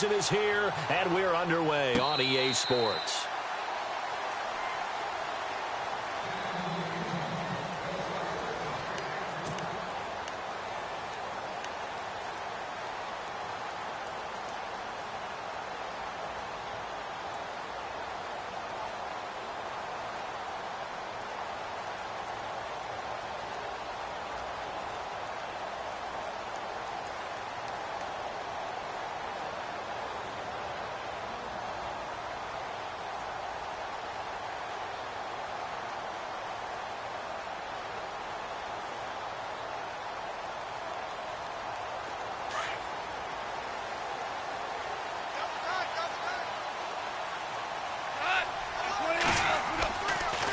season is here, and we're underway on EA Sports.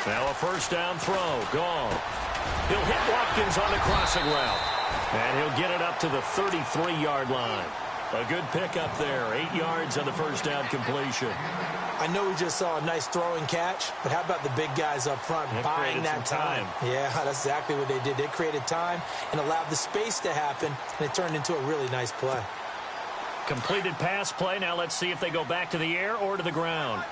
Now a first down throw, gone. He'll hit Watkins on the crossing route. And he'll get it up to the 33-yard line. A good pickup there, 8 yards on the first down completion. I know we just saw a nice throwing catch, but how about the big guys up front buying that time? Yeah, that's exactly what they did. They created time and allowed the space to happen, and it turned into a really nice play. Completed pass play. Now let's see if they go back to the air or to the ground.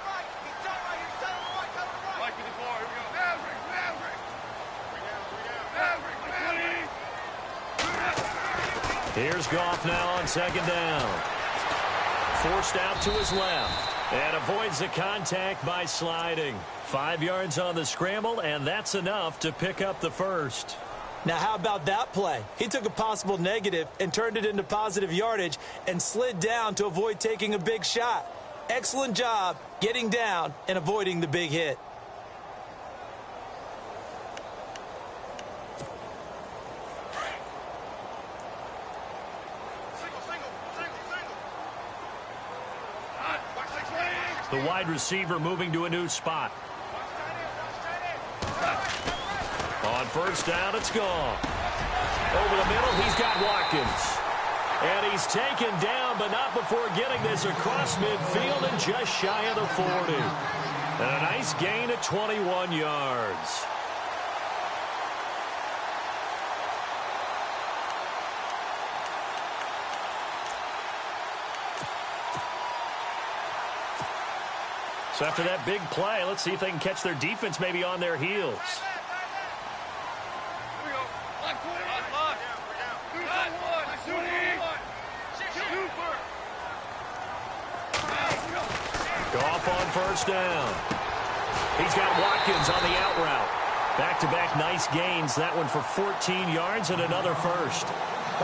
Here's Goff now on second down. Forced out to his left. And avoids the contact by sliding. 5 yards on the scramble, and that's enough to pick up the first. Now, how about that play? He took a possible negative and turned it into positive yardage and slid down to avoid taking a big shot. Excellent job getting down and avoiding the big hit. The wide receiver moving to a new spot. On first down, it's gone. Over the middle, he's got Watkins. And he's taken down, but not before getting this across midfield and just shy of the 40. And a nice gain of 21 yards. So after that big play, let's see if they can catch their defense maybe on their heels. Goff on first down. He's got Watkins on the out route. Back-to-back nice gains. That one for 14 yards and another first.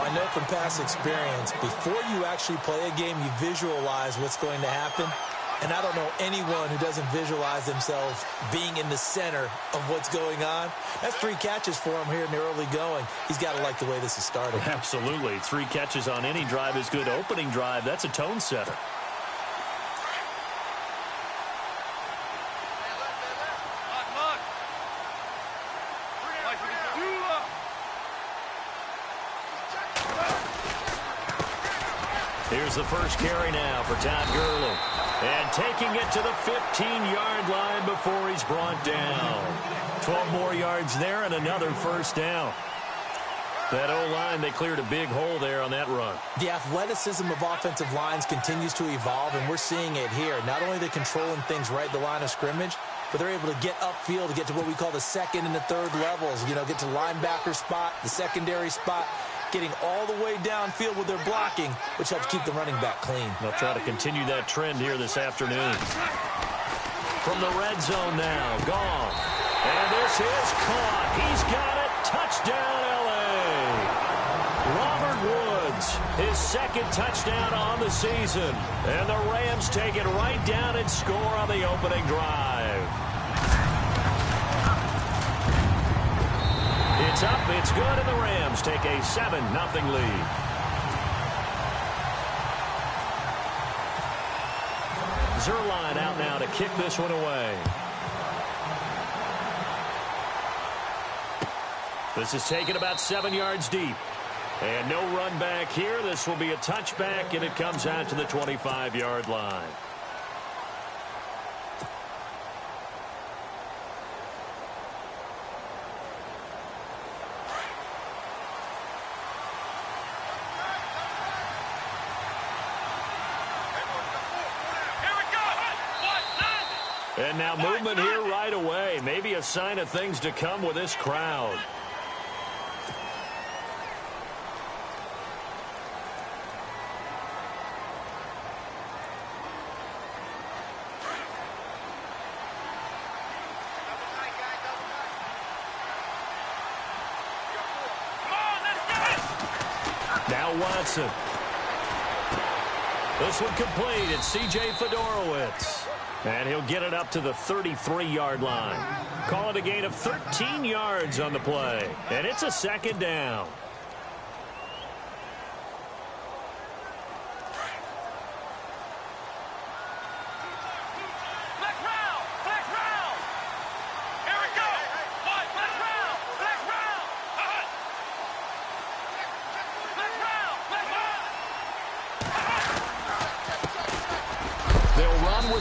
I know from past experience, before you actually play a game, you visualize what's going to happen. And I don't know anyone who doesn't visualize themselves being in the center of what's going on. That's 3 catches for him here in the early going. He's got to like the way this is started. Absolutely. 3 catches on any drive is good. Opening drive, that's a tone setter. Here's the first carry now for Todd Gurley. And taking it to the 15-yard line before he's brought down. 12 more yards there and another first down. That O-line, they cleared a big hole there on that run. The athleticism of offensive lines continues to evolve, and we're seeing it here. Not only are they controlling things right at the line of scrimmage, but they're able to get upfield to get to what we call the second and the third levels. You know, get to the linebacker spot, the secondary spot, getting all the way downfield with their blocking, which helps keep the running back clean. They'll try to continue that trend here this afternoon. From the red zone now, Goff. And this is caught. He's got it. Touchdown, L.A. Robert Woods, his second touchdown on the season. And the Rams take it right down and score on the opening drive. It's up, it's good, and the Rams take a 7-0 lead. Zerline out now to kick this one away. This is taken about 7 yards deep. And no run back here. This will be a touchback, and it comes out to the 25-yard line. And now movement here right away. Maybe a sign of things to come with this crowd. Now Watson. This one complete. It's C.J. Fedorowicz. And he'll get it up to the 33-yard line. Call it a gain of 13 yards on the play. And it's a second down.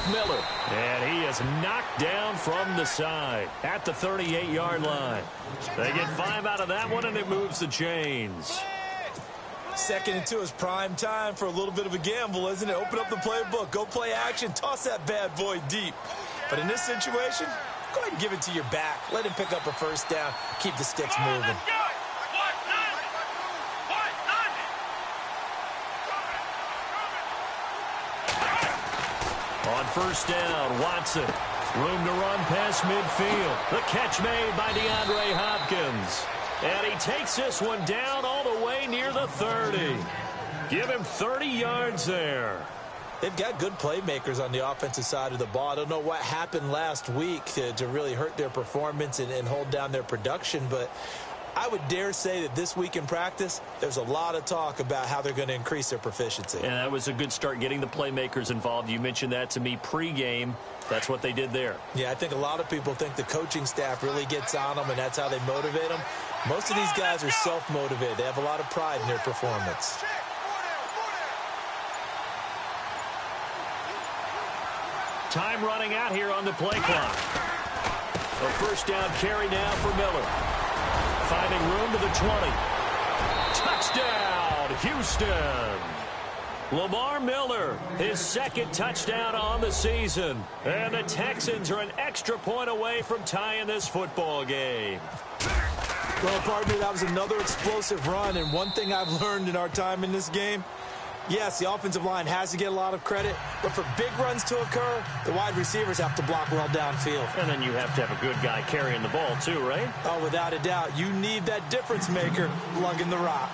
Miller. And he is knocked down from the side at the 38-yard line. They get 5 out of that one, and it moves the chains. 2nd and 2 is prime time for a little bit of a gamble, isn't it? Open up the playbook. Go play action. Toss that bad boy deep. But in this situation, go ahead and give it to your back. Let him pick up a first down. Keep the sticks moving. On first down, Watson. Room to run past midfield. The catch made by DeAndre Hopkins. And he takes this one down all the way near the 30. Give him 30 yards there. They've got good playmakers on the offensive side of the ball. I don't know what happened last week to really hurt their performance and hold down their production, but I would dare say that this week in practice, there's a lot of talk about how they're going to increase their proficiency. And that was a good start, getting the playmakers involved. You mentioned that to me pregame. That's what they did there. Yeah, I think a lot of people think the coaching staff really gets on them, and that's how they motivate them. Most of these guys are self-motivated. They have a lot of pride in their performance. Time running out here on the play clock. A first down carry now for Miller. Finding room to the 20. Touchdown, Houston. Lamar Miller, his 2nd touchdown on the season. And the Texans are an extra point away from tying this football game. Well, partner, that was another explosive run. And one thing I've learned in our time in this game, yes, the offensive line has to get a lot of credit, but for big runs to occur, the wide receivers have to block well downfield. And then you have to have a good guy carrying the ball too, right? Oh, without a doubt. You need that difference maker lugging the rock.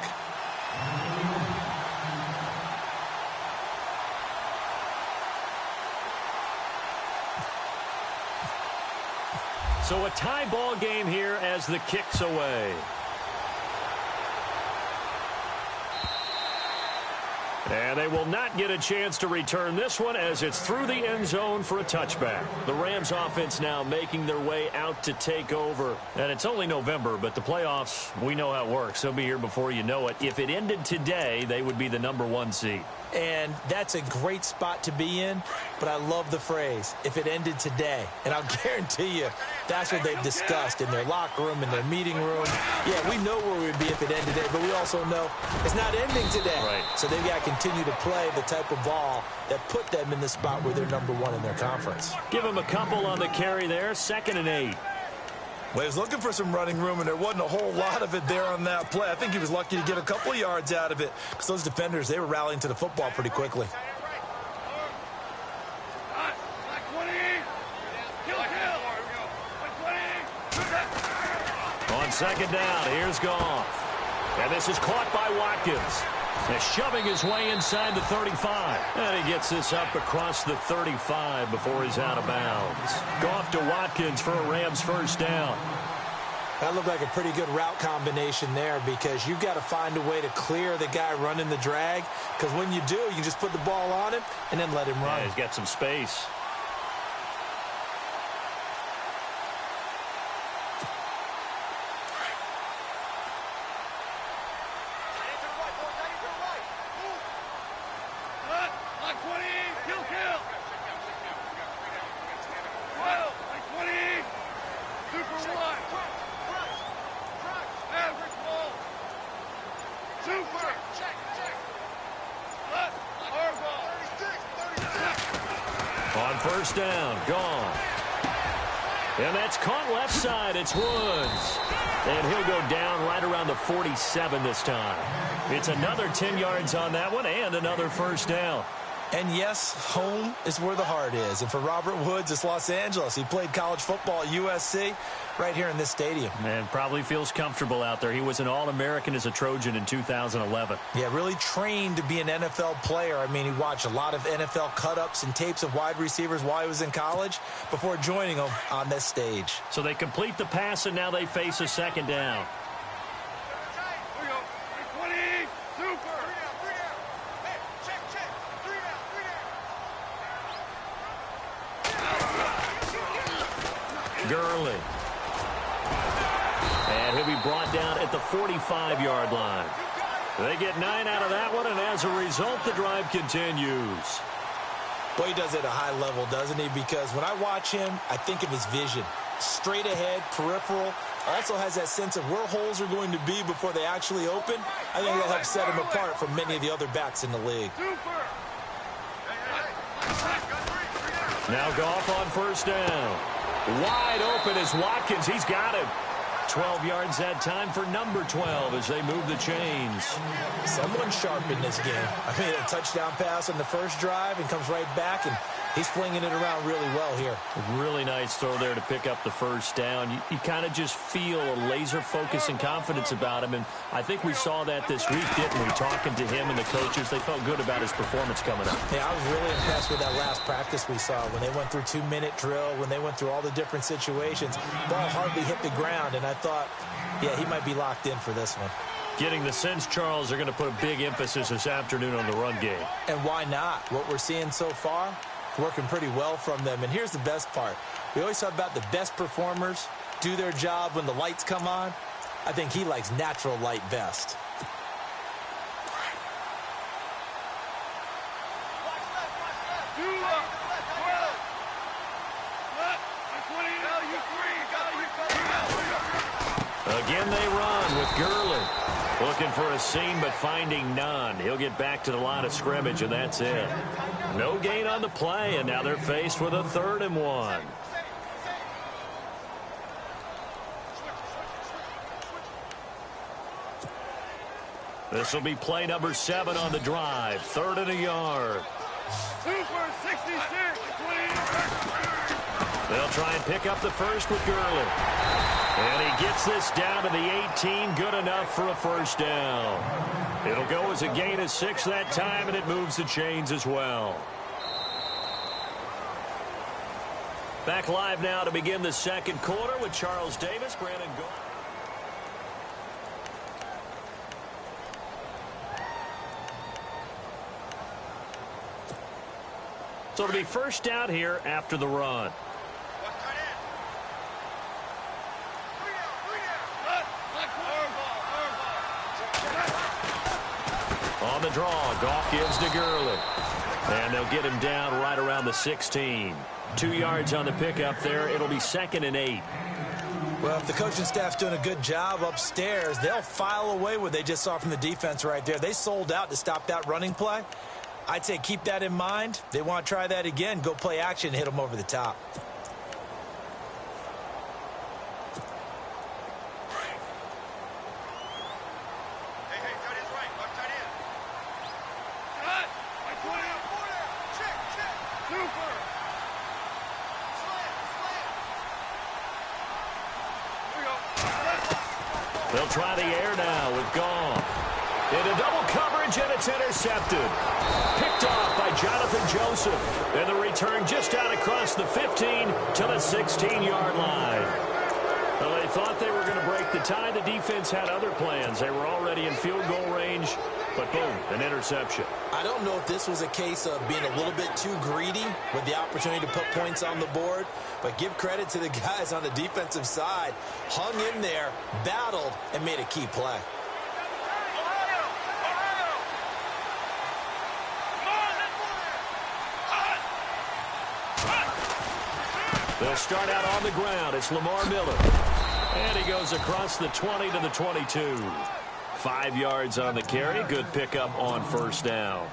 So a tie ball game here as the kick's away. And they will not get a chance to return this one as it's through the end zone for a touchback. The Rams offense now making their way out to take over. And it's only November, but the playoffs, we know how it works. They'll be here before you know it. If it ended today, they would be the #1 seed. And that's a great spot to be in, but I love the phrase, if it ended today. And I'll guarantee you, that's what they've discussed in their locker room, in their meeting room. Yeah, we know where we'd be if it ended today, but we also know it's not ending today. Right. So they've got to continue to play the type of ball that put them in the spot where they're #1 in their conference. Give them a couple on the carry there, 2nd and 8. Well, he was looking for some running room, and there wasn't a whole lot of it there on that play. I think he was lucky to get a couple of yards out of it because those defenders, they were rallying to the football pretty quickly. On 2nd down, here's Goff. And this is caught by Watkins. And shoving his way inside the 35. And he gets this up across the 35 before he's out of bounds. Goff to Watkins for a Rams first down. That looked like a pretty good route combination there because you've got to find a way to clear the guy running the drag. Because when you do, you just put the ball on him and then let him run. Yeah, he's got some space. On first down, gone. And that's caught left side. It's Woods. And he'll go down right around the 47 this time. It's another 10 yards on that one and another first down. And yes, home is where the heart is. And for Robert Woods, it's Los Angeles. He played college football at USC right here in this stadium. And probably feels comfortable out there. He was an All-American as a Trojan in 2011. Yeah, really trained to be an NFL player. I mean, he watched a lot of NFL cut-ups and tapes of wide receivers while he was in college before joining them on this stage. So they complete the pass, and now they face a second down. Gurley. And he'll be brought down at the 45-yard line. They get 9 out of that one, and as a result, the drive continues. Well, he does it at a high level, doesn't he? Because when I watch him, I think of his vision. Straight ahead, peripheral. Also has that sense of where holes are going to be before they actually open. I think that'll help set him apart from many of the other backs in the league. Now Goff on first down. Wide open is Watkins. He's got him. 12 yards that time for number 12 as they move the chains. Someone sharp in this game. I mean, a touchdown pass on the first drive and comes right back, and he's flinging it around really well here. Really nice throw there to pick up the first down. You kind of just feel a laser focus and confidence about him, and I think we saw that this week, didn't we? Talking to him and the coaches, they felt good about his performance coming up. Yeah, I was really impressed with that last practice we saw when they went through 2-minute drill, when they went through all the different situations. Ball hardly hit the ground, and I thought, yeah, he might be locked in for this one. Getting the sense, Charles, they're going to put a big emphasis this afternoon on the run game. And why not? What we're seeing so far, working pretty well from them. And here's the best part. We always talk about the best performers do their job when the lights come on. I think he likes natural light best. Again they run with Gurley. Looking for a seam, but finding none. He'll get back to the line of scrimmage, and that's it. No gain on the play, and now they're faced with a 3rd and 1. This will be play number 7 on the drive. 3rd and a yard. Super 66. They'll try and pick up the first with Gurley. And he gets this down to the 18, good enough for a first down. It'll go as a gain of 6 that time, and it moves the chains as well. Back live now to begin the second quarter with Charles Davis, Brandon Gould. So it'll be first down here after the run. On the draw, Goff gives to Gurley. And they'll get him down right around the 16. 2 yards on the pickup there. It'll be 2nd and 8. Well, if the coaching staff's doing a good job upstairs, they'll file away what they just saw from the defense right there. They sold out to stop that running play. I'd say keep that in mind. They want to try that again. Go play action, hit them over the top. They'll try the air now with Goff. Into double coverage, and it's intercepted. Picked off by Jonathan Joseph. And the return just out across the 15 to the 16-yard line. Well, they thought they were going to break the tie. The defense had other plans. They were already in field goal range, but boom, an interception. I don't know if this was a case of being a little bit too greedy with the opportunity to put points on the board, but give credit to the guys on the defensive side. Hung in there, battled, and made a key play. They'll start out on the ground. It's Lamar Miller. And he goes across the 20 to the 22. 5 yards on the carry. Good pickup on first down.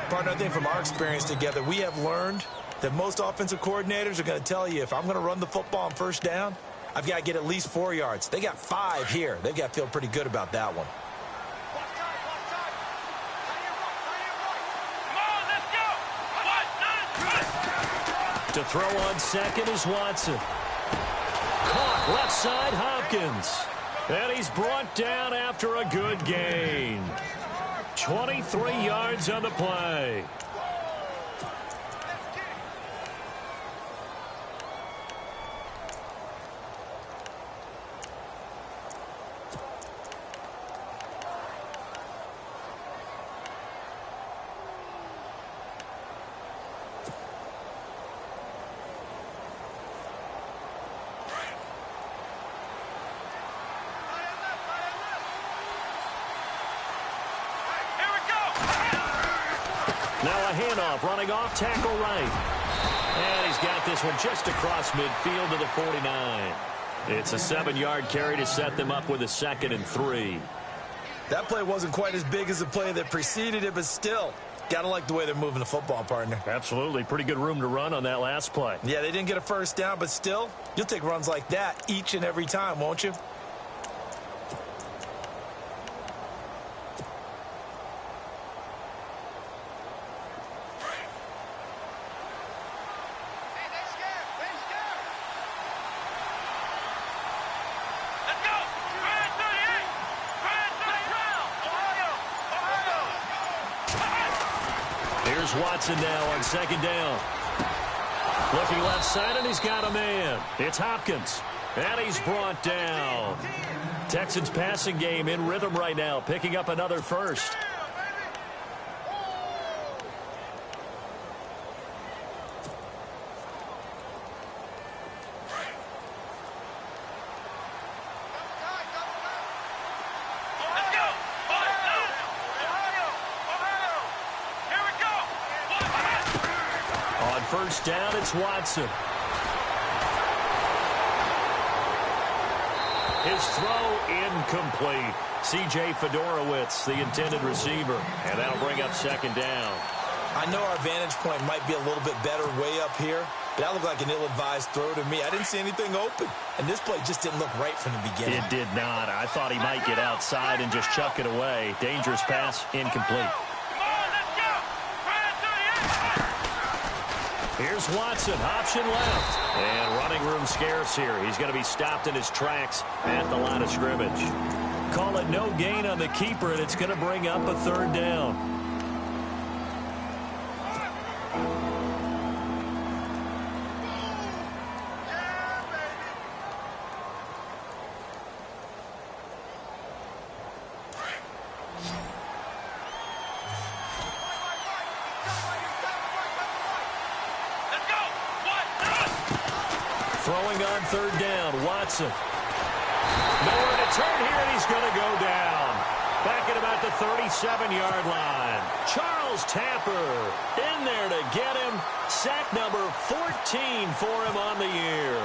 Partner, I think from our experience together, we have learned that most offensive coordinators are going to tell you if I'm going to run the football on first down, I've got to get at least 4 yards. They got 5 here. They've got to feel pretty good about that one. To throw on second is Watson. Caught left side, Hopkins. And he's brought down after a good gain. 23 yards on the play. Now a handoff, running off tackle right. And he's got this one just across midfield to the 49. It's a 7-yard carry to set them up with a 2nd and 3. That play wasn't quite as big as the play that preceded it, but still, got to like the way they're moving the football, partner. Absolutely. Pretty good room to run on that last play. Yeah, they didn't get a first down, but still, you'll take runs like that each and every time, won't you? Here's Watson now on 2nd down. Looking left side, and he's got a man. It's Hopkins. And he's brought down. Texans passing game in rhythm right now, picking up another first. First down, it's Watson. His throw incomplete. C.J. Fedorowicz, the intended receiver. And that'll bring up 2nd down. I know our vantage point might be a little bit better way up here, but that looked like an ill-advised throw to me. I didn't see anything open, and this play just didn't look right from the beginning. It did not. I thought he might get outside and just chuck it away. Dangerous pass, incomplete. Here's Watson, option left. And running room scarce here. He's going to be stopped in his tracks at the line of scrimmage. Call it no gain on the keeper, and it's going to bring up a 3rd down. Throwing on 3rd down, Watson. Nowhere to turn here, and he's going to go down. Back at about the 37-yard line. Charles Tapper in there to get him. Sack number 14 for him on the year.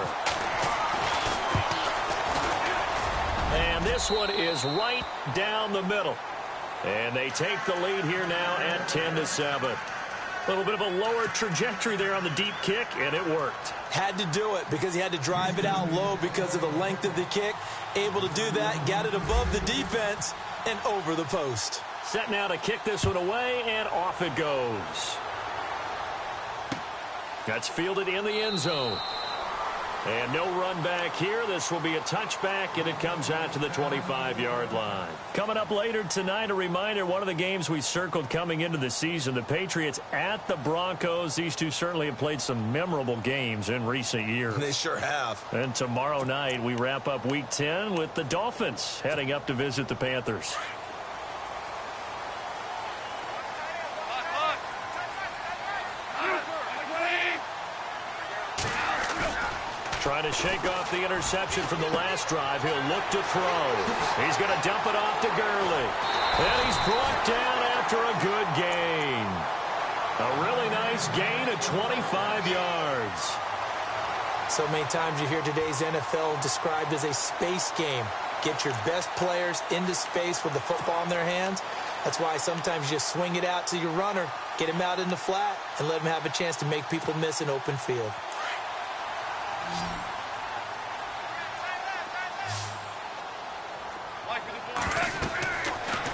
And this one is right down the middle. And they take the lead here now at 10-7. A little bit of a lower trajectory there on the deep kick, and it worked. Had to do it because he had to drive it out low because of the length of the kick. Able to do that, got it above the defense, and over the post. Set now to kick this one away, and off it goes. That's fielded in the end zone. And no run back here. This will be a touchback, and it comes out to the 25-yard line. Coming up later tonight, a reminder, one of the games we circled coming into the season, the Patriots at the Broncos. These two certainly have played some memorable games in recent years. They sure have. And tomorrow night, we wrap up Week 10 with the Dolphins heading up to visit the Panthers. Trying to shake off the interception from the last drive. He'll look to throw. He's going to dump it off to Gurley. And he's brought down after a good gain. A really nice gain of 25 yards. So many times you hear today's NFL described as a space game. Get your best players into space with the football in their hands. That's why sometimes you just swing it out to your runner, get him out in the flat, and let him have a chance to make people miss an open field.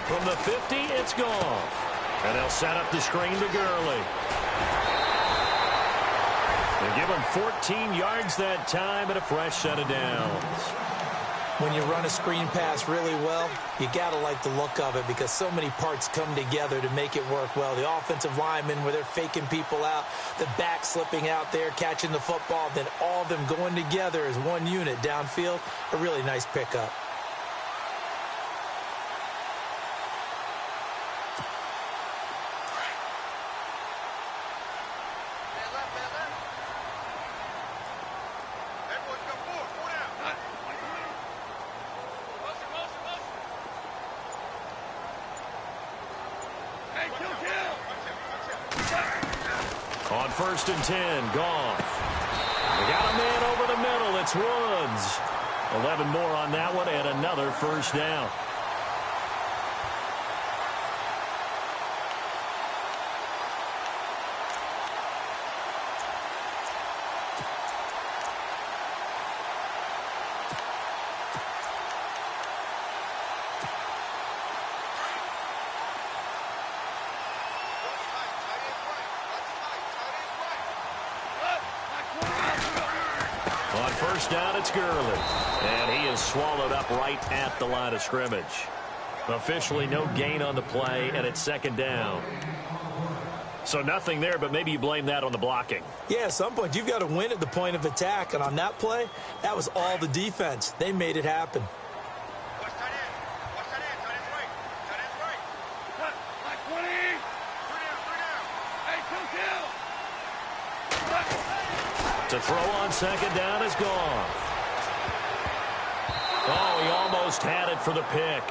From the 50, it's gone. And they'll set up the screen to Gurley. They give him 14 yards that time and a fresh set of downs. When you run a screen pass really well, you got to like the look of it because so many parts come together to make it work well. The offensive linemen, where they're faking people out, the back slipping out there, catching the football, then all of them going together as one unit downfield. A really nice pickup. On 1st and 10, Goff. They got a man over the middle. It's Woods. 11 more on that one and another first down. On 1st down, it's Gurley. And he is swallowed up right at the line of scrimmage. Officially no gain on the play, and it's 2nd down. So nothing there, but maybe you blame that on the blocking. Yeah, at some point, you've got to win at the point of attack. And on that play, that was all the defense. They made it happen. To throw on 2nd down is Goff. Oh, he almost had it for the pick.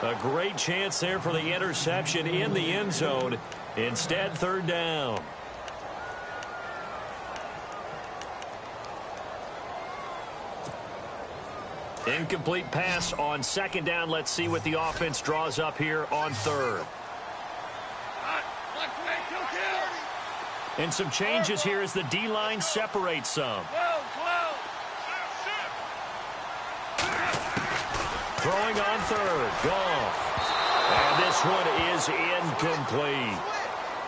A great chance there for the interception in the end zone. Instead, 3rd down. Incomplete pass on 2nd down. Let's see what the offense draws up here on 3rd. And some changes here as the D-line separates some. Throwing on 3rd. Goff. And this one is incomplete.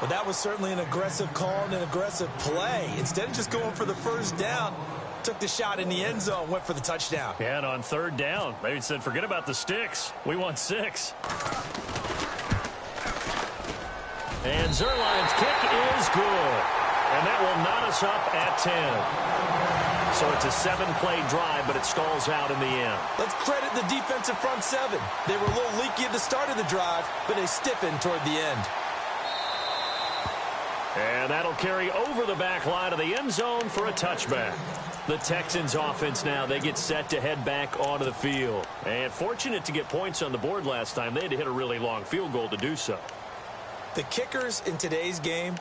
Well, that was certainly an aggressive call and an aggressive play. Instead of just going for the 1st down, took the shot in the end zone, went for the touchdown. Yeah, and on 3rd down, they said, forget about the sticks. We want 6. And Zerline's kick is good. And that will knot us up at 10. So it's a 7-play drive, but it stalls out in the end. Let's credit the defensive front 7. They were a little leaky at the start of the drive, but they stiffened toward the end. And that'll carry over the back line of the end zone for a touchback. The Texans offense now, they get set to head back onto the field. And fortunate to get points on the board last time. They had to hit a really long field goal to do so. The kickers in today's game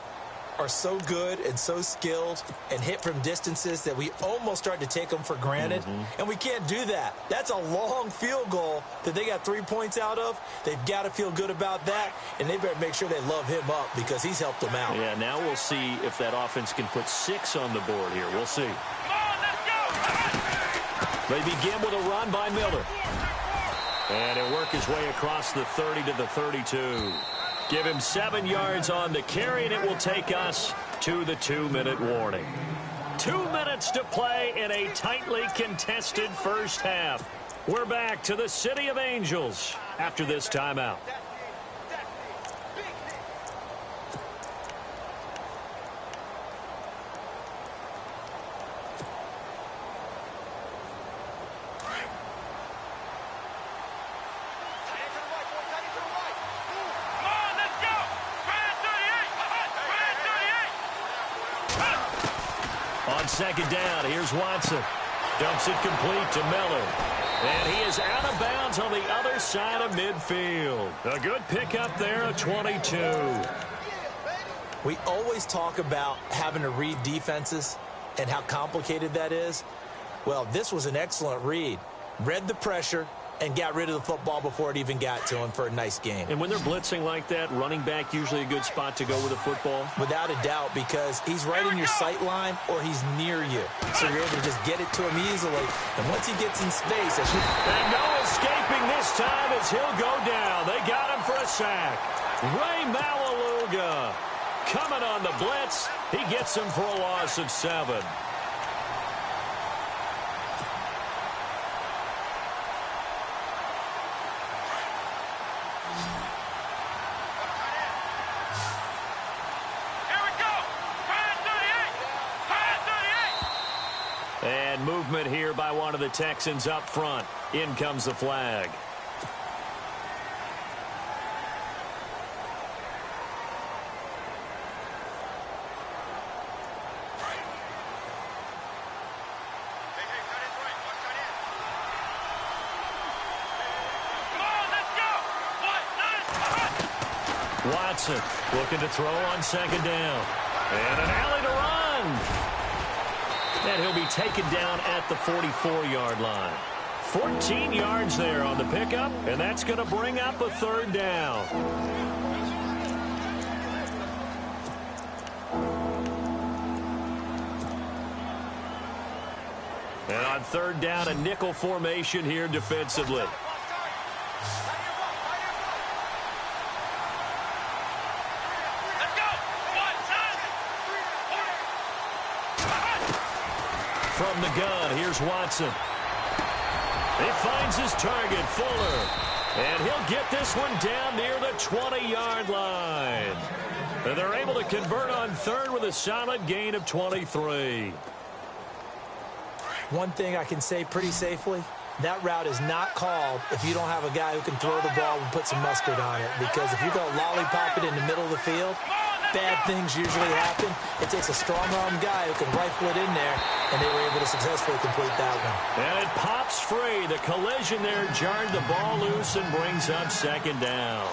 are so good and so skilled and hit from distances that we almost start to take them for granted. And we can't do that. That's a long field goal that they got 3 points out of. They've got to feel good about that, and they better make sure they love him up because he's helped them out. Yeah, now we'll see if that offense can put 6 on the board here. We'll see. They begin with a run by Miller. And he'll work his way across the 30 to the 32. Give him 7 yards on the carry, and it will take us to the 2-minute warning. 2 minutes to play in a tightly contested first half. We're back to the City of Angels after this timeout. On 2nd down, here's Watson. Dumps it complete to Miller. And he is out of bounds on the other side of midfield. A good pickup there, a 22. We always talk about having to read defenses and how complicated that is. Well, this was an excellent read. Read the pressure, and got rid of the football before it even got to him for a nice game. And when they're blitzing like that, running back usually a good spot to go with a football? Without a doubt, because he's right in your sight line or he's near you. So you're able to just get it to him easily. And once he gets in space... And no escaping this time as he'll go down. They got him for a sack. Ray Malaluga coming on the blitz. He gets him for a loss of 7. And movement here by one of the Texans up front. In comes the flag. Watson looking to throw on 2nd down. And an alley to run. And he'll be taken down at the 44-yard line. 14 yards there on the pickup, and that's going to bring up a 3rd down. And on 3rd down, a nickel formation here defensively. From the gun, here's Watson. He finds his target, Fuller. And he'll get this one down near the 20-yard line. And they're able to convert on 3rd with a solid gain of 23. One thing I can say pretty safely, that route is not called if you don't have a guy who can throw the ball and put some mustard on it. Because if you go lollipop it in the middle of the field, bad things usually happen. It takes a strong-arm guy who can rifle it in there, and they were able to successfully complete that one. And it pops free. The collision there jarred the ball loose and brings up 2nd down.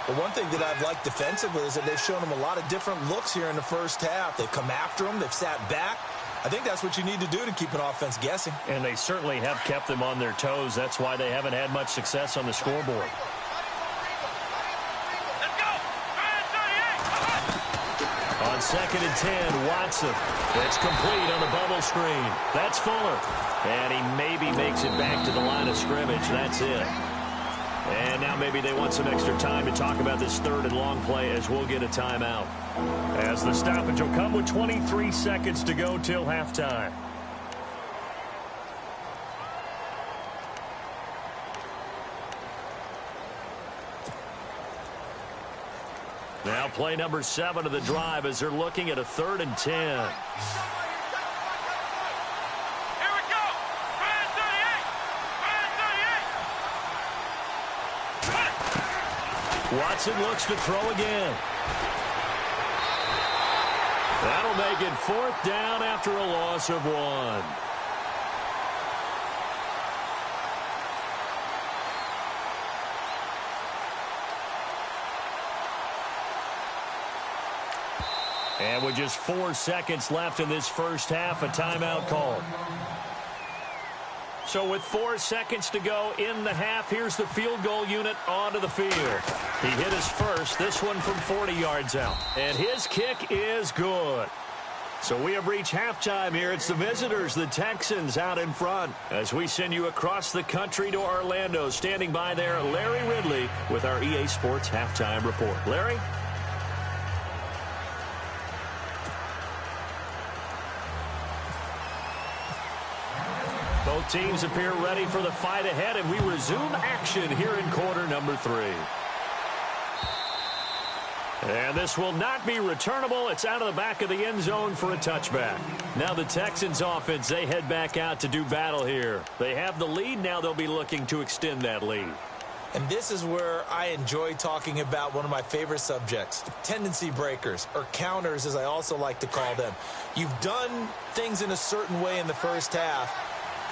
Well, one thing that I've liked defensively is that they've shown him a lot of different looks here in the first half. They've come after him. They've sat back. I think that's what you need to do to keep an offense guessing. And they certainly have kept them on their toes. That's why they haven't had much success on the scoreboard. On 2nd and 10, Watson. It's complete on the bubble screen. That's Fuller. And he maybe makes it back to the line of scrimmage. That's it. And now maybe they want some extra time to talk about this 3rd and long play as we'll get a timeout. As the stoppage will come with 23 seconds to go till halftime. Now play number 7 of the drive as they're looking at a 3rd and 10. Here we go. Ryan 38. Watson looks to throw again. That'll make it 4th down after a loss of 1. And with just 4 seconds left in this first half, a timeout called. So with 4 seconds to go in the half, here's the field goal unit onto the field. He hit his first, this one from 40 yards out. And his kick is good. So we have reached halftime here. It's the visitors, the Texans, out in front. As we send you across the country to Orlando, standing by there, Larry Ridley with our EA Sports Halftime Report. Larry? Both teams appear ready for the fight ahead, and we resume action here in quarter number 3. And this will not be returnable. It's out of the back of the end zone for a touchback. Now the Texans offense, they head back out to do battle here. They have the lead. Now they'll be looking to extend that lead. And this is where I enjoy talking about one of my favorite subjects, tendency breakers, or counters as I also like to call them. You've done things in a certain way in the first half,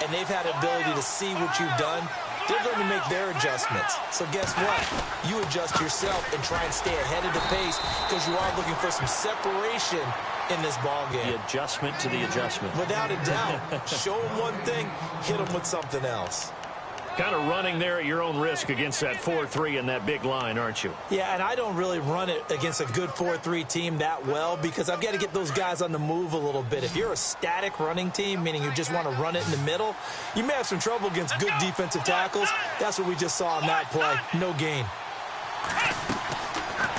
and they've had the ability to see what you've done. They're going to make their adjustments. So guess what? You adjust yourself and try and stay ahead of the pace because you are looking for some separation in this ball game. The adjustment to the adjustment. Without a doubt. Show them one thing, hit them with something else. Kind of running there at your own risk against that 4-3 and that big line, aren't you? Yeah, and I don't really run it against a good 4-3 team that well because I've got to get those guys on the move a little bit. If you're a static running team, meaning you just want to run it in the middle, you may have some trouble against good defensive tackles. That's what we just saw on that play. No gain.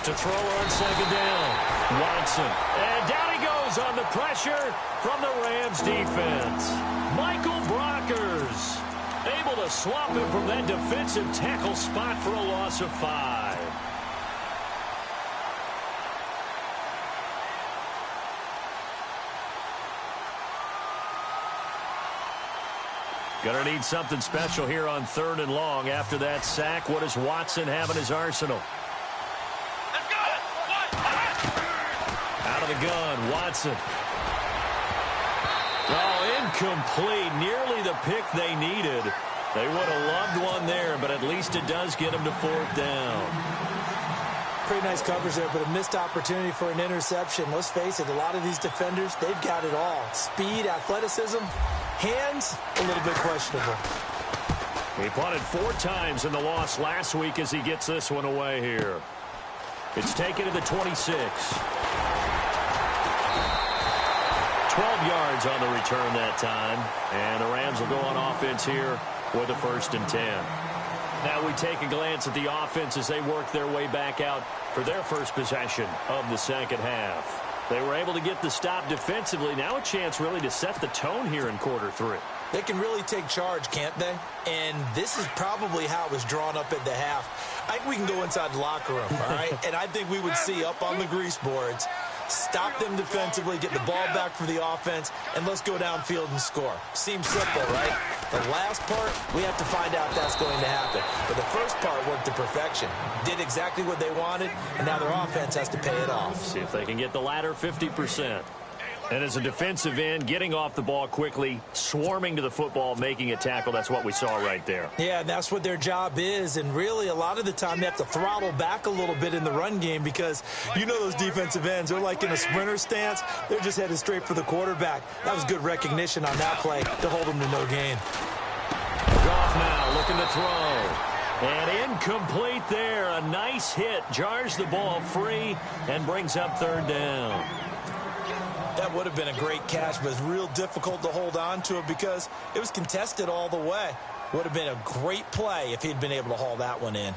To throw on second down, Watson. And down he goes on the pressure from the Rams defense. Michael Brockers able to swap him from that defensive tackle spot for a loss of 5. Gonna need something special here on 3rd and long. After that sack, what does Watson have in his arsenal? Out of the gun, Watson. Oh, incomplete. Nearly the pick they needed. They would have loved one there, but at least it does get them to 4th down. Pretty nice coverage there, but a missed opportunity for an interception. Let's face it, a lot of these defenders, they've got it all. Speed, athleticism, hands, a little bit questionable. He punted 4 times in the loss last week as he gets this one away here. It's taken to the 26. 12 yards on the return that time. And the Rams will go on offense here with a 1st and 10. Now we take a glance at the offense as they work their way back out for their first possession of the second half. They were able to get the stop defensively. Now a chance really to set the tone here in quarter 3. They can really take charge, can't they? And this is probably how it was drawn up at the half. I think we can go inside the locker room, all right? And I think we would see up on the grease boards, stop them defensively, get the ball back for the offense, and let's go downfield and score. Seems simple, right? The last part, we have to find out that's going to happen. But the first part worked to perfection. Did exactly what they wanted, and now their offense has to pay it off. See if they can get the latter 50%. And as a defensive end, getting off the ball quickly, swarming to the football, making a tackle, that's what we saw right there. Yeah, that's what their job is. And really, a lot of the time, they have to throttle back a little bit in the run game because you know those defensive ends, they're like in a sprinter stance. They're just headed straight for the quarterback. That was good recognition on that play to hold them to no gain. Goff now looking to throw. And incomplete there. A nice hit. Jars the ball free and brings up 3rd down. That would have been a great catch, but it's real difficult to hold on to it because it was contested all the way. Would have been a great play if he'd been able to haul that one in.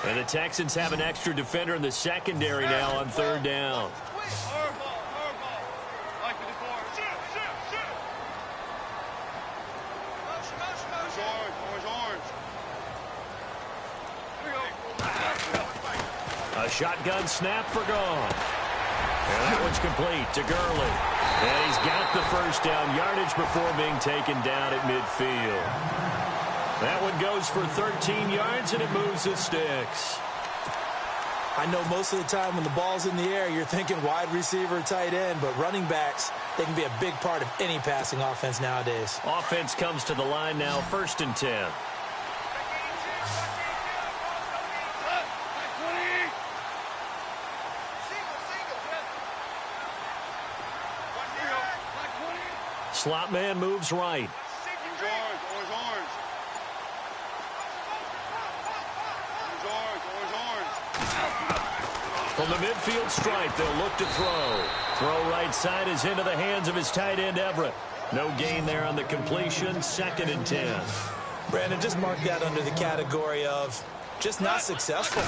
And the Texans have an extra defender in the secondary now on 3rd down. A shotgun snap for Goff. And that one's complete to Gurley. And he's got the 1st down yardage before being taken down at midfield. That one goes for 13 yards, and it moves the sticks. I know most of the time when the ball's in the air, you're thinking wide receiver, tight end, but running backs, they can be a big part of any passing offense nowadays. Offense comes to the line now, 1st and 10. Slot man moves right. From the midfield stripe, they'll look to throw. Throw right side is into the hands of his tight end, Everett. No gain there on the completion, 2nd and 10. Brandon, just mark that under the category of just not successful.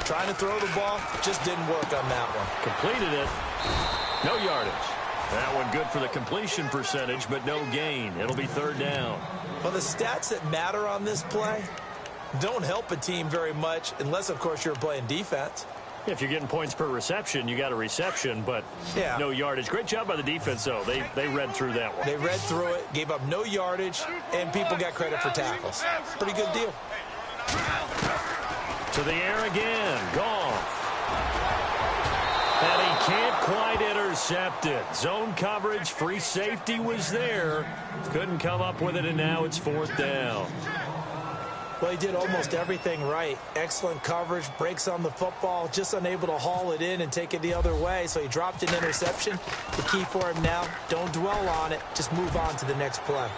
Trying to throw the ball, just didn't work on that one. Completed it. No yardage. That one good for the completion percentage, but no gain. It'll be 3rd down. Well, the stats that matter on this play don't help a team very much unless, of course, you're playing defense. If you're getting points per reception, you got a reception, but no yardage. Great job by the defense, though. They read through that one. They read through it, gave up no yardage, and people got credit for tackles. Pretty good deal. To the air again. Goff. And he can't quite intercept it. Zone coverage, free safety was there. Couldn't come up with it, and now it's 4th down. Well, he did almost everything right. Excellent coverage, breaks on the football, just unable to haul it in and take it the other way. So he dropped an interception. The key for him now, don't dwell on it. Just move on to the next play.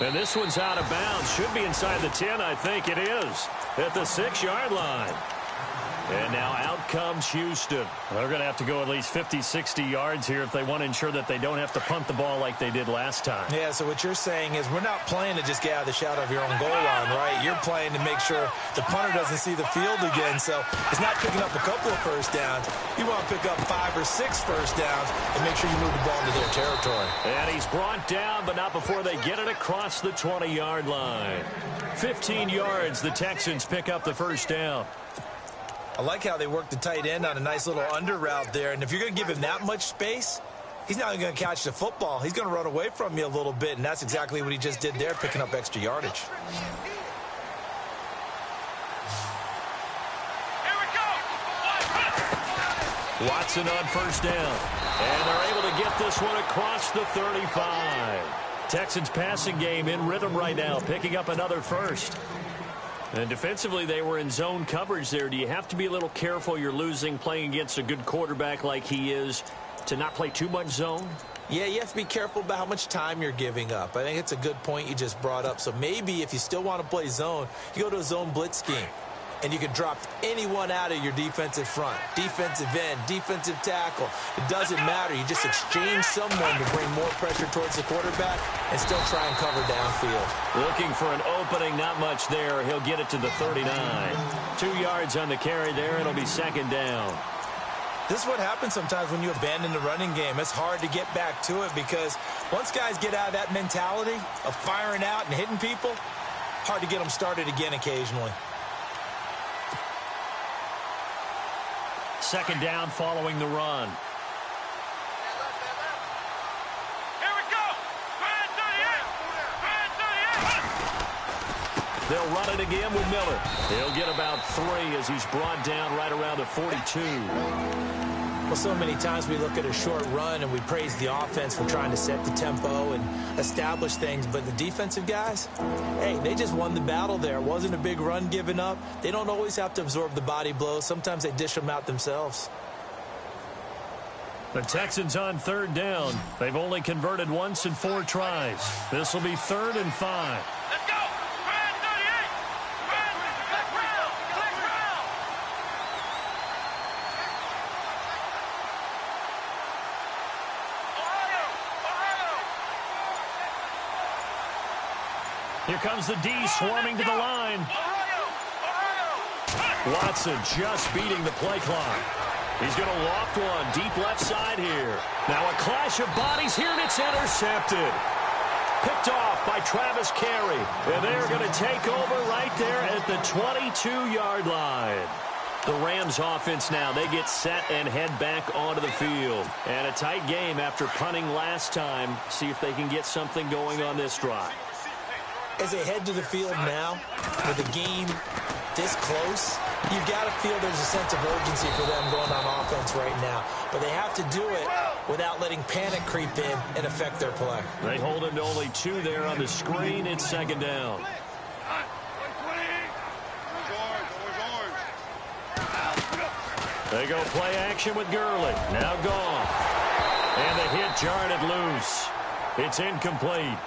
And this one's out of bounds. Should be inside the 10, I think it is. At the 6-yard line. And now out comes Houston. They're going to have to go at least 50, 60 yards here if they want to ensure that they don't have to punt the ball like they did last time. Yeah, so what you're saying is we're not playing to just get out of the shadow of your own goal line, right? You're playing to make sure the punter doesn't see the field again. So it's not picking up a couple of first downs. You want to pick up 5 or 6 first downs and make sure you move the ball into their territory. And he's brought down, but not before they get it across the 20-yard line. 15 yards, the Texans pick up the first down. I like how they work the tight end on a nice little under route there. And if you're going to give him that much space, he's not going to catch the football. He's going to run away from you a little bit, and that's exactly what he just did there, picking up extra yardage. Here we go. Watson on first down. And they're able to get this one across the 35. Texans passing game in rhythm right now, picking up another first. And defensively, they were in zone coverage there. Do you have to be a little careful? You're losing, playing against a good quarterback like he is, to not play too much zone? Yeah, you have to be careful about how much time you're giving up. I think it's a good point you just brought up. So maybe if you still want to play zone, you go to a zone blitz scheme. And you can drop anyone out of your defensive front, defensive end, defensive tackle. It doesn't matter. You just exchange someone to bring more pressure towards the quarterback and still try and cover downfield. Looking for an opening, not much there. He'll get it to the 39. 2 yards on the carry there. It'll be second down. This is what happens sometimes when you abandon the running game. It's hard to get back to it because once guys get out of that mentality of firing out and hitting people, hard to get them started again occasionally. Second down following the run. Here we go. Red 38. They'll run it again with Miller. He'll get about 3 as he's brought down right around the 42. Well, so many times we look at a short run and we praise the offense for trying to set the tempo and establish things, but the defensive guys, hey, they just won the battle there. It wasn't a big run given up. They don't always have to absorb the body blows. Sometimes they dish them out themselves. The Texans on third down. They've only converted once in 4 tries. This will be 3rd and 5. Let's go. Red 38. Red, click round. Click round. Here comes the D swarming to the line. Watson just beating the play clock. He's going to loft one deep left side here. Now a clash of bodies here, and it's intercepted. Picked off by Travis Carey. And they're going to take over right there at the 22-yard line. The Rams offense now, they get set and head back onto the field. And a tight game after punting last time. See if they can get something going on this drive. As they head to the field now, with the game this close, you've got to feel there's a sense of urgency for them going on offense right now. But they have to do it without letting panic creep in and affect their play. They hold him to only 2 there on the screen. It's second down. They go play action with Gurley. Now gone. And the hit jarred it loose. It's incomplete.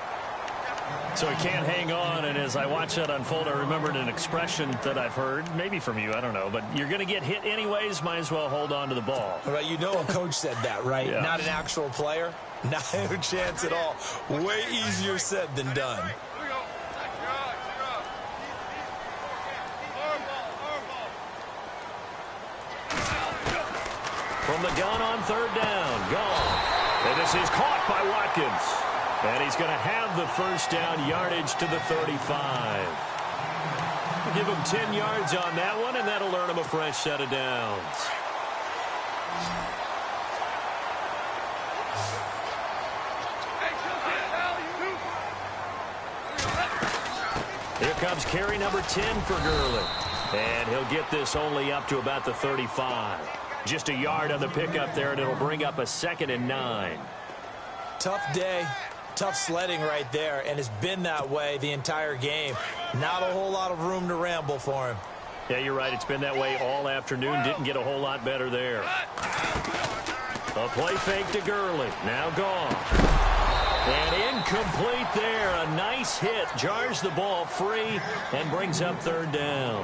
So he can't hang on, and as I watch that unfold, I remembered an expression that I've heard, maybe from you, I don't know, but you're going to get hit anyways, might as well hold on to the ball. All right, you know a coach said that, right? Yeah. Not an actual player. Not a chance at all. Way easier said than done. From the gun on third down, gone. And this is caught by Watkins. And he's going to have the first down, yardage to the 35. We'll give him 10 yards on that one, and that'll earn him a fresh set of downs. Here comes carry number 10 for Gurley. And he'll get this only up to about the 35. Just a yard on the pickup there, and it'll bring up a 2nd and 9. Tough day. Tough sledding right there, and it's been that way the entire game. Not a whole lot of room to ramble for him. Yeah, you're right. It's been that way all afternoon. Didn't get a whole lot better there. A play fake to Gurley. Now gone. And incomplete there. A nice hit. Jars the ball free and brings up third down.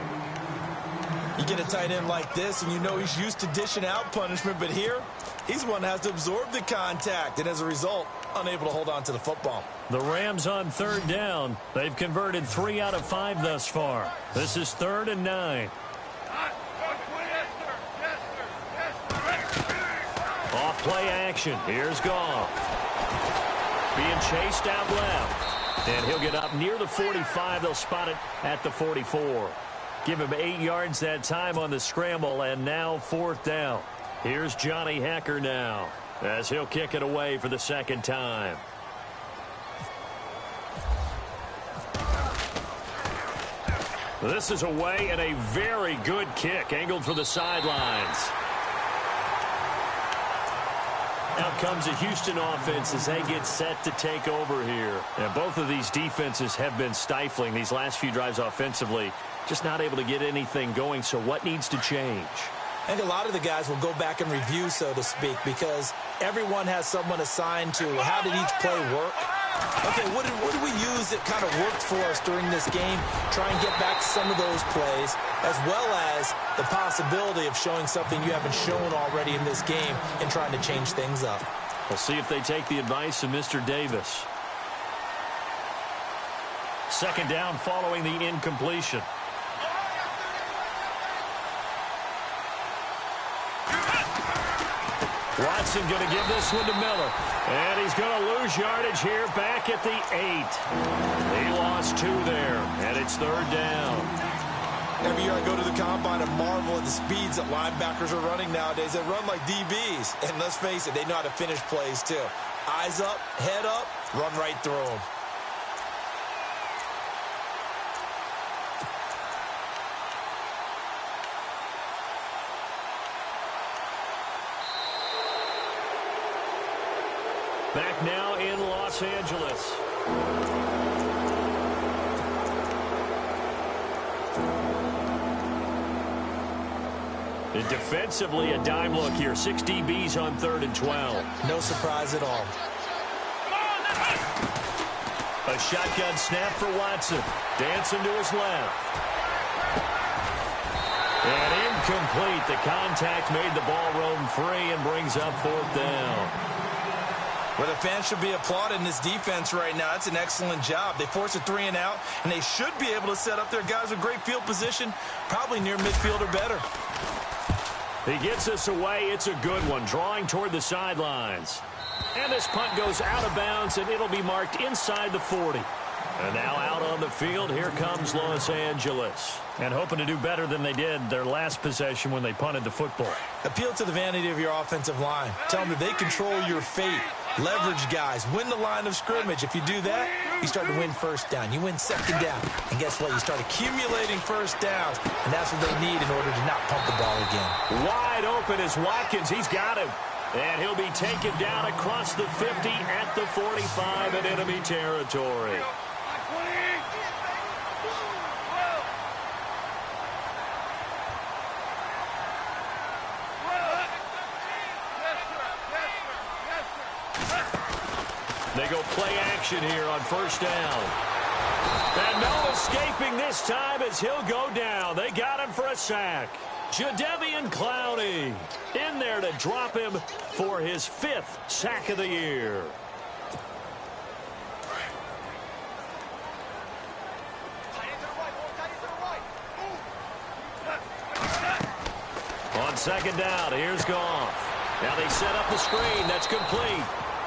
You get a tight end like this, and you know he's used to dishing out punishment, but here, he's the one that has to absorb the contact, and as a result, unable to hold on to the football. The Rams on third down. They've converted 3 out of 5 thus far. This is 3rd and 9. Off play action. Here's Goff. Being chased out left. And he'll get up near the 45. They'll spot it at the 44. Give him 8 yards that time on the scramble, and now 4th down. Here's Johnny Hecker now, as he'll kick it away for the 2nd time. This is away, and a very good kick, angled for the sidelines. Out comes the Houston offense as they get set to take over here. And both of these defenses have been stifling these last few drives offensively. Just not able to get anything going, so what needs to change? I think a lot of the guys will go back and review, so to speak, because everyone has someone assigned to how did each play work. Okay, what did we use that kind of worked for us during this game? Try and get back some of those plays, as well as the possibility of showing something you haven't shown already in this game and trying to change things up. We'll see if they take the advice of Mr. Davis. 2nd down following the incompletion. Watson going to give this one to Miller. And he's going to lose yardage here back at the 8. He lost 2 there, and it's 3rd down. Every year I go to the combine and marvel at the speeds that linebackers are running nowadays. They run like DBs. And let's face it, they know how to finish plays too. Eyes up, head up, run right through them. Back now in Los Angeles. And defensively, a dime look here. 6 DBs on 3rd and 12. No surprise at all. A shotgun snap for Watson. Dancing to his left. And incomplete. The contact made the ball roam free and brings up 4th down. Well, the fans should be applauding this defense right now. That's an excellent job. They force a 3 and out, and they should be able to set up their guys with great field position, probably near midfield or better. He gets this away. It's a good one, drawing toward the sidelines. And this punt goes out of bounds, and it'll be marked inside the 40. And now out on the field, here comes Los Angeles. And hoping to do better than they did their last possession when they punted the football. Appeal to the vanity of your offensive line. Tell them that they control your fate. Leverage guys. Win the line of scrimmage. If you do that, you start to win 1st down. You win 2nd down. And guess what? You start accumulating 1st downs. And that's what they need in order to not pump the ball again. Wide open is Watkins. He's got him. And he'll be taken down across the 50 at the 45 in enemy territory. They go play action here on 1st down. And no escaping this time as he'll go down. They got him for a sack. Jadeveon Clowney in there to drop him for his 5th sack of the year. On 2nd down, here's Goff. Now they set up the screen. That's complete.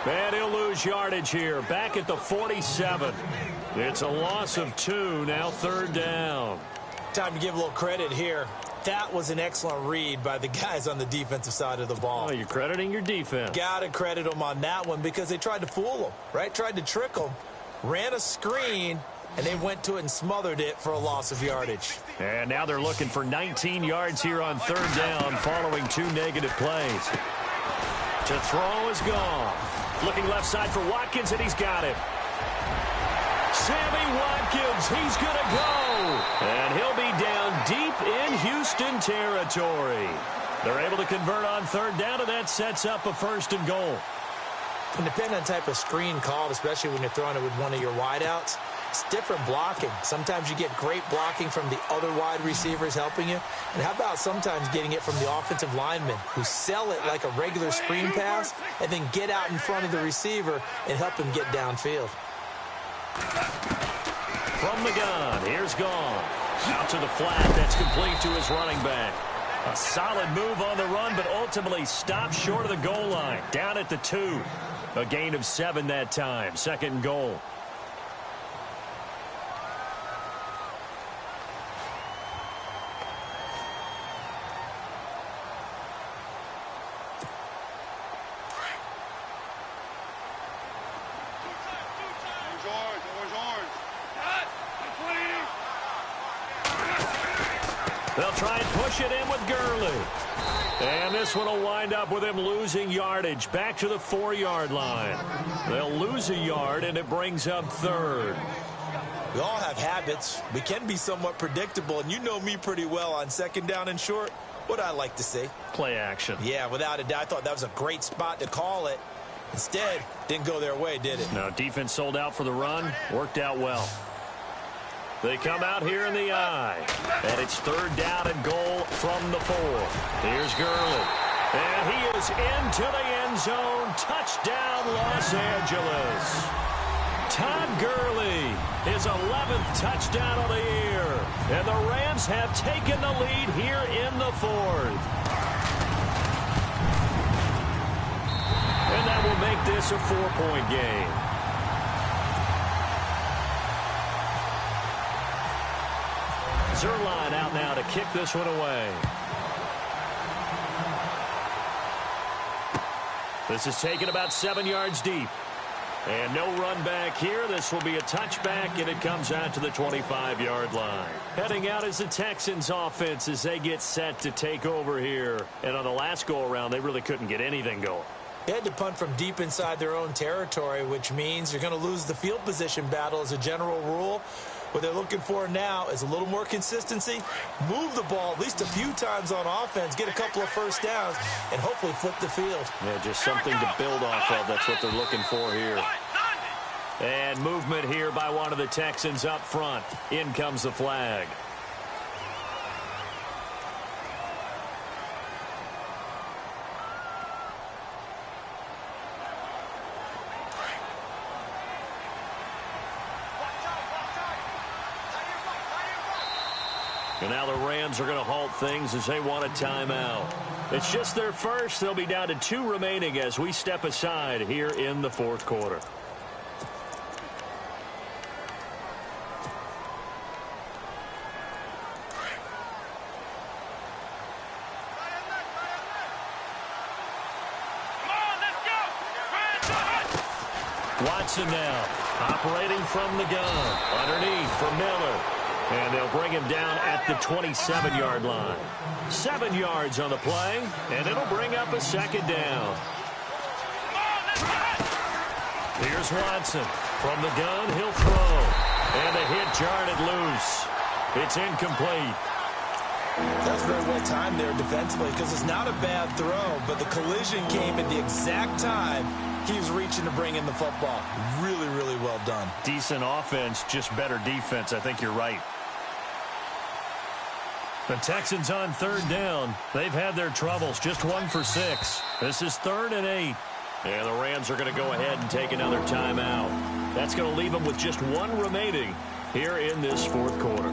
And he'll lose yardage here, back at the 47. It's a loss of 2, now 3rd down. Time to give a little credit here. That was an excellent read by the guys on the defensive side of the ball. Oh, you're crediting your defense. Got to credit them on that one because they tried to fool them, right? Tried to trick them, ran a screen, and they went to it and smothered it for a loss of yardage. And now they're looking for 19 yards here on 3rd down following 2 negative plays. To throw is gone. Looking left side for Watkins, and he's got him. Sammy Watkins, he's going to go. And he'll be down deep in Houston territory. They're able to convert on 3rd down, and that sets up a 1st and goal. And depending on the type of screen called, especially when you're throwing it with one of your wideouts, it's different blocking. Sometimes you get great blocking from the other wide receivers helping you. And how about sometimes getting it from the offensive linemen who sell it like a regular screen pass and then get out in front of the receiver and help him get downfield. From the gun, here's Gone. Out to the flat, that's complete to his running back. A solid move on the run, but ultimately stopped short of the goal line. Down at the 2. A gain of 7 that time. 2nd and goal. They'll try and push it in with Gurley. And this one will wind up with him losing yardage back to the 4-yard line. They'll lose a yard, and it brings up 3rd. We all have habits. We can be somewhat predictable, and you know me pretty well on 2nd down and short. What I like to say? Play action. Yeah, without a doubt. I thought that was a great spot to call it. Instead, didn't go their way, did it? No, defense sold out for the run. Worked out well. They come out here in the eye. And it's 3rd down and goal from the 4. Here's Gurley. And he is into the end zone. Touchdown, Los Angeles. Todd Gurley, his 11th touchdown of the year. And the Rams have taken the lead here in the 4th. And that will make this a 4-point game. Zerline out now to kick this one away. This is taken about 7 yards deep. And no run back here. This will be a touchback, and it comes out to the 25-yard line. Heading out is the Texans offense as they get set to take over here. And on the last go-around, they really couldn't get anything going. They had to punt from deep inside their own territory, which means you're going to lose the field position battle as a general rule. What they're looking for now is a little more consistency, move the ball at least a few times on offense, get a couple of first downs, and hopefully flip the field. Yeah, just something to build off of. That's what they're looking for here. And movement here by one of the Texans up front. In comes the flag. And now the Rams are going to halt things as they want a timeout. It's just their first. They'll be down to 2 remaining as we step aside here in the 4th quarter. Watson now operating from the gun. Underneath for Miller. And they'll bring him down at the 27-yard line. 7 yards on the play, and it'll bring up a 2nd down. Here's Watson. From the gun, he'll throw. And the hit jarred it loose. It's incomplete. That was very well timed there defensively because it's not a bad throw, but the collision came at the exact time he was reaching to bring in the football. Really, really well done. Decent offense, just better defense. I think you're right. The Texans on 3rd down. They've had their troubles. Just 1 for 6. This is 3rd and 8. And the Rams are going to go ahead and take another timeout. That's going to leave them with just 1 remaining here in this 4th quarter.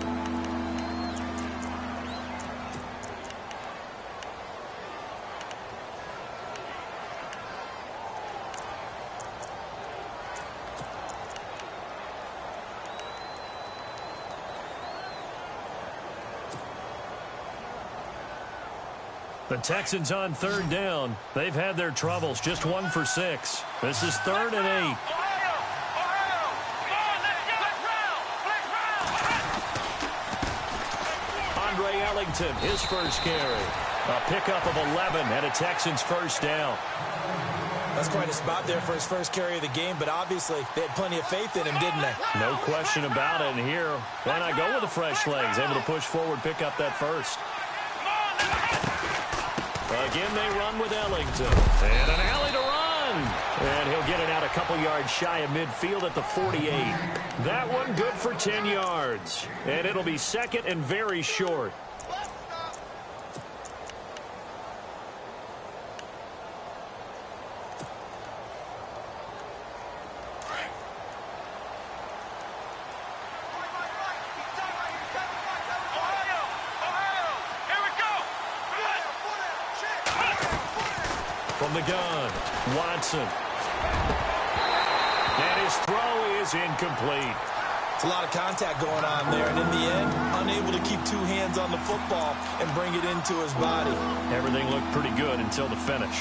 The Texans on 3rd down. They've had their troubles. Just 1 for 6. This is 3rd and 8. Andre Ellington, his first carry. A pickup of 11 and a Texans first down. That's quite a spot there for his first carry of the game, but obviously they had plenty of faith in him, didn't they? No question about it. And here, why not go with the fresh legs? Able to push forward, pick up that first. Again, they run with Ellington. And an alley to run. And he'll get a couple yards shy of midfield at the 48. That one good for 10 yards. And it'll be second and very short. From the gun, Watson. And his throw is incomplete. It's a lot of contact going on there, and in the end, unable to keep two hands on the football and bring it into his body. Everything looked pretty good until the finish.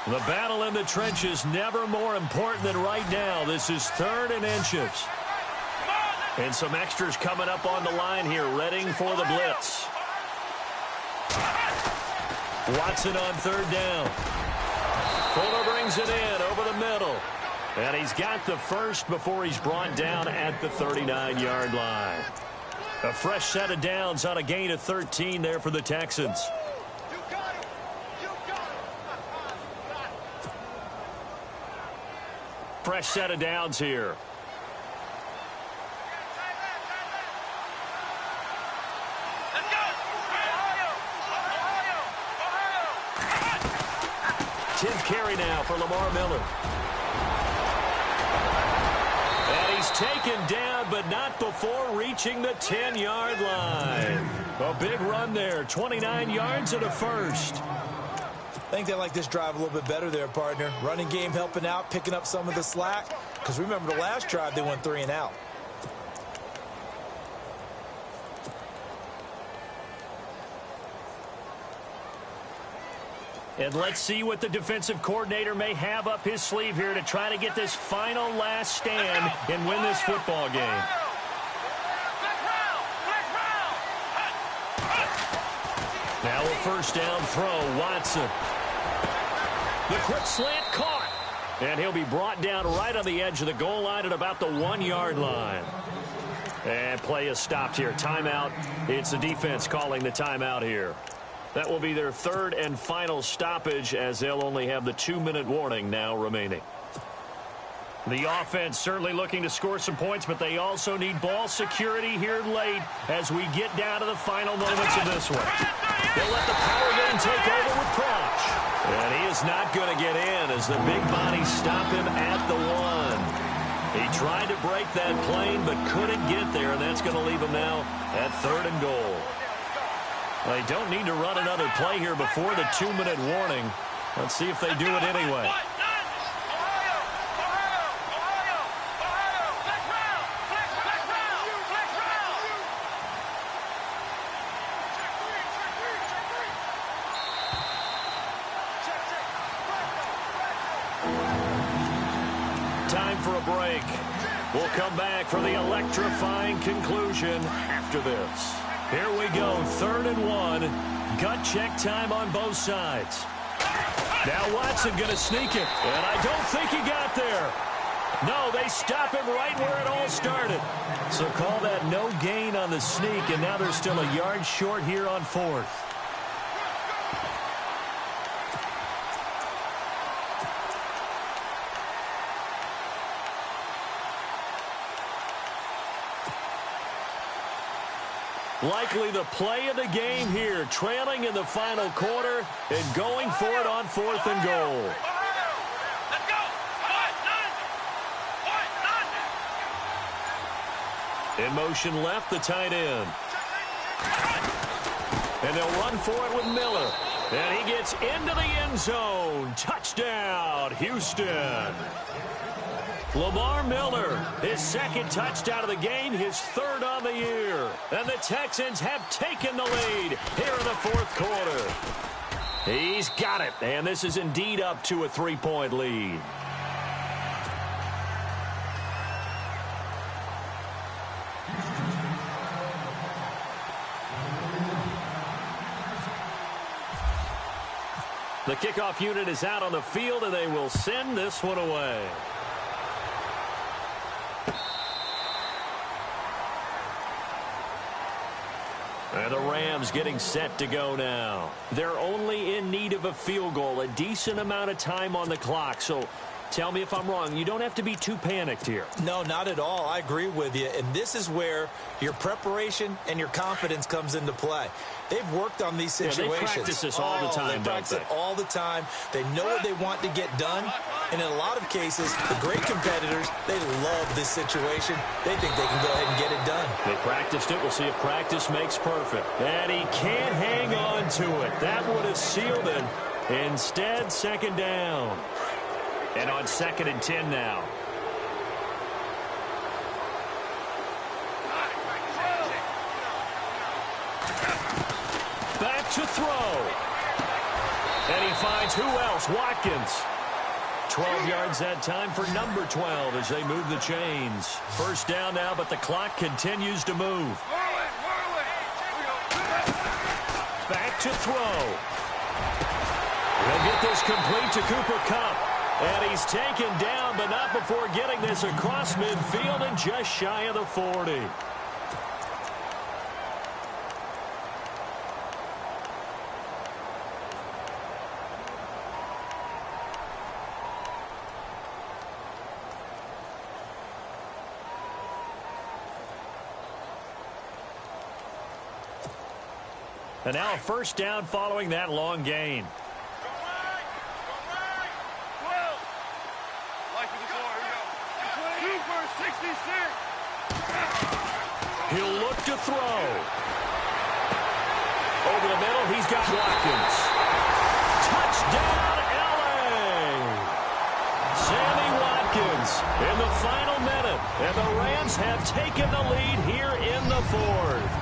The battle in the trenches never more important than right now. This is 3rd and inches. And some extras coming up on the line here, readying for the blitz. Watson on 3rd down. Fuller brings it in over the middle. And he's got the first before he's brought down at the 39-yard line. A fresh set of downs on a gain of 13 there for the Texans. Fresh set of downs here. Let's go! 10th carry now for Lamar Miller. And he's taken down, but not before reaching the 10-yard line. A big run there, 29 yards and a first. I think they like this drive a little bit better there, partner. Running game helping out, picking up some of the slack. Because remember the last drive, they went 3 and out. And let's see what the defensive coordinator may have up his sleeve here to try to get this final last stand and win this football game. Now a first down throw, Watson. The quick slant caught. And he'll be brought down right on the edge of the goal line at about the 1-yard line. And play is stopped here. Timeout. It's the defense calling the timeout here. That will be their 3rd and final stoppage, as they'll only have the 2-minute warning now remaining. The offense certainly looking to score some points, but they also need ball security here late as we get down to the final moments of this one. They'll let the power game take over with Crouch. And he is not going to get in as the big bodies stop him at the 1. He tried to break that plane but couldn't get there, and that's going to leave him now at 3rd and goal. They don't need to run another play here before the 2-minute warning. Let's see if they do it anyway. Time for a break. We'll come back for the electrifying conclusion after this. Here we go, 3rd and 1. Gut check time on both sides. Now Watson going to sneak it, and I don't think he got there. No, they stop him right where it all started. So call that no gain on the sneak, and now they're still a yard short here on 4th. Likely the play of the game here, trailing in the final quarter and going for it on 4th and goal. Let's go! In motion left, the tight end. And they'll run for it with Miller. And he gets into the end zone. Touchdown, Houston. Lamar Miller, his 2nd touchdown of the game, his 3rd on the year. And the Texans have taken the lead here in the 4th quarter. He's got it, and this is indeed up to a 3-point lead. The kickoff unit is out on the field, and they will send this one away. And the Rams getting set to go now. They're only in need of a field goal, a decent amount of time on the clock. So tell me if I'm wrong. You don't have to be too panicked here. No, not at all. I agree with you. And this is where your preparation and your confidence comes into play. They've worked on these situations. Yeah, they practice this all the time, they practice it all the time. They know what they want to get done. And in a lot of cases, the great competitors, they love this situation. They think they can go ahead and get it done. They practiced it. We'll see if practice makes perfect. And he can't hang on to it. That would have sealed it. Instead, second down. And on 2nd and 10 now. Back to throw. And he finds who else? Watkins. 12 yards that time for number 12 as they move the chains. First down now, but the clock continues to move. Back to throw. He'll get this complete to Cooper Kupp. And he's taken down, but not before getting this across midfield and just shy of the 40. And now a first down following that long gain. He'll look to throw. Over the middle, he's got Watkins. Touchdown, L.A. Sammy Watkins in the final minute. And the Rams have taken the lead here in the 4th.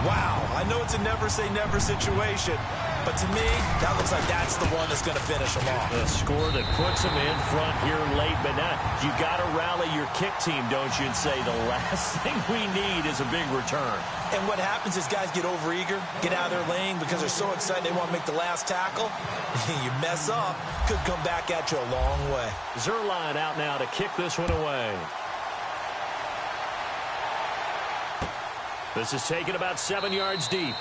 Wow, I know it's a never-say-never situation, but to me, that looks like that's the one that's going to finish them off. A score that puts them in front here late, but now you got to rally your kick team, don't you, and say the last thing we need is a big return. And what happens is guys get overeager, get out of their lane because they're so excited they want to make the last tackle. You mess up, could come back at you a long way. Zerline out now to kick this one away. This is taken about 7 yards deep.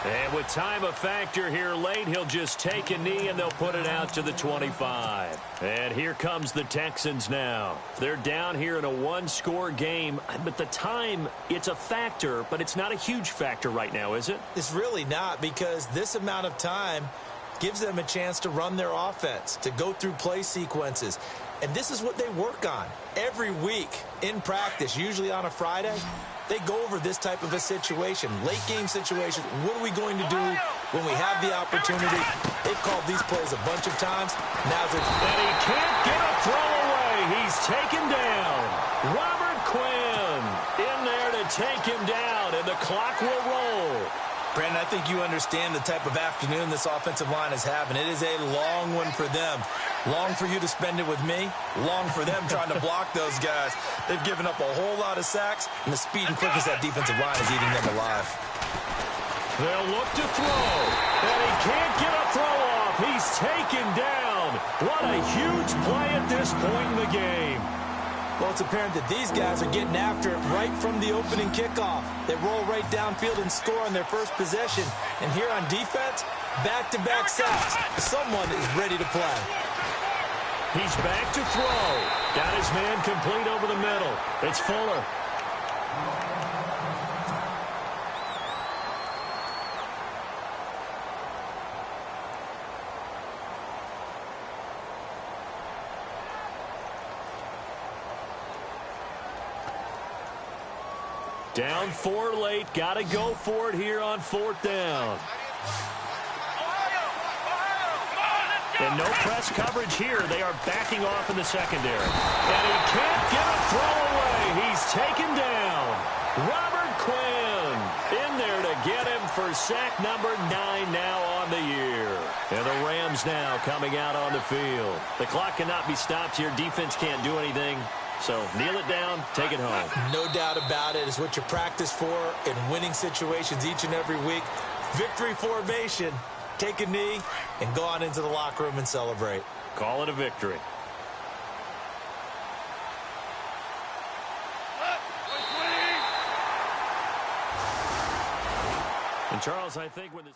And with time a factor here late, he'll just take a knee and they'll put it out to the 25. And here comes the Texans now. They're down here in a one-score game, but the time, it's a factor, but it's not a huge factor right now, is it? It's really not, because this amount of time gives them a chance to run their offense, to go through play sequences. And this is what they work on every week in practice, usually on a Friday. They go over this type of a situation, late game situation. What are we going to do when we have the opportunity? They've called these plays a bunch of times. Now's their time. And he can't get a throw away. He's taken down. Robert Quinn in there to take him down, and the clock will roll. Brandon, I think you understand the type of afternoon this offensive line is having. It is a long one for them. Long for you to spend it with me. Long for them trying to block those guys. They've given up a whole lot of sacks, and the speed and quickness of that defensive line is eating them alive. They'll look to throw, and he can't get a throw off. He's taken down. What a huge play at this point in the game. Well, it's apparent that these guys are getting after it right from the opening kickoff. They roll right downfield and score on their first possession. And here on defense, back-to-back sacks. Someone is ready to play. He's back to throw. Got his man complete over the middle. It's Fuller. Down 4 late. Got to go for it here on 4th down. And no press coverage here. They are backing off in the secondary. And he can't get a throw away. He's taken down. Robert Quinn in there to get him for sack number 9 now on the year. And the Rams now coming out on the field. The clock cannot be stopped here. Defense can't do anything. So kneel it down, take it home. No doubt about it. It's what you practice for in winning situations each and every week. Victory formation. Take a knee and go on into the locker room and celebrate. Call it a victory. And Charles, I think when this...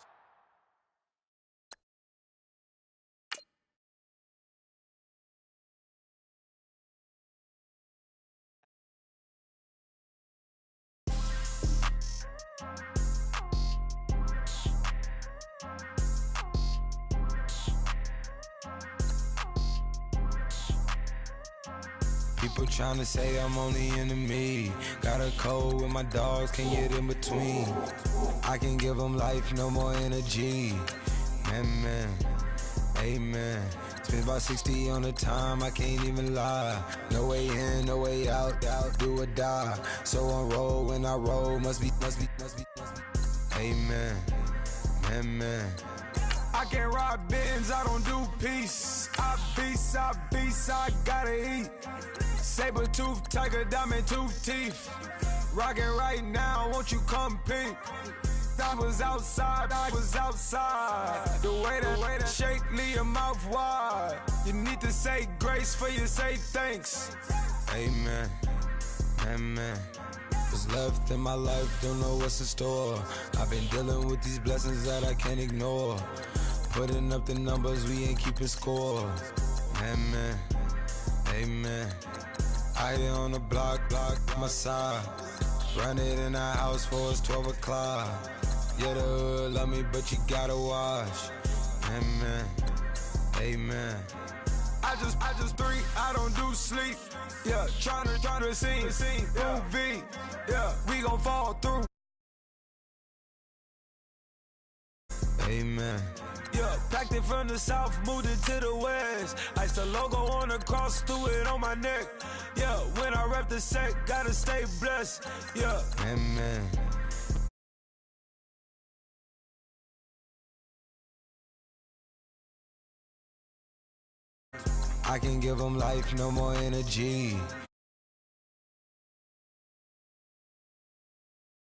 People tryna say I'm on the enemy. Got a code with my dogs, can't get in between. I can give them life, no more energy. Man, amen. Spent about 60 on the time, I can't even lie. No way in, no way out, do or die. So on roll, when I roll, must be. Amen, man. I can't ride Benz, I don't do peace. I beast, I gotta eat. Saber tooth, tiger, diamond tooth teeth. Rockin' right now, won't you come peep? I was outside. The way that shake, leave your mouth wide. You need to say grace for you say thanks. Amen, amen. What's left in my life, don't know what's in store. I've been dealing with these blessings that I can't ignore. Putting up the numbers, we ain't keeping score. Amen, amen. I here on the block, my side. Run it in the house for it's 12 o'clock. Yeah, the hood love me, but you gotta watch. Amen, amen. I just three, I don't do sleep. Yeah, tryna see movie. Yeah, we gon' fall through. Amen. Yeah, packed it from the south, moved it to the west. Iced the logo on the cross, threw it on my neck. Yeah, when I rep the set, gotta stay blessed. Yeah, amen. I can give them life, no more energy.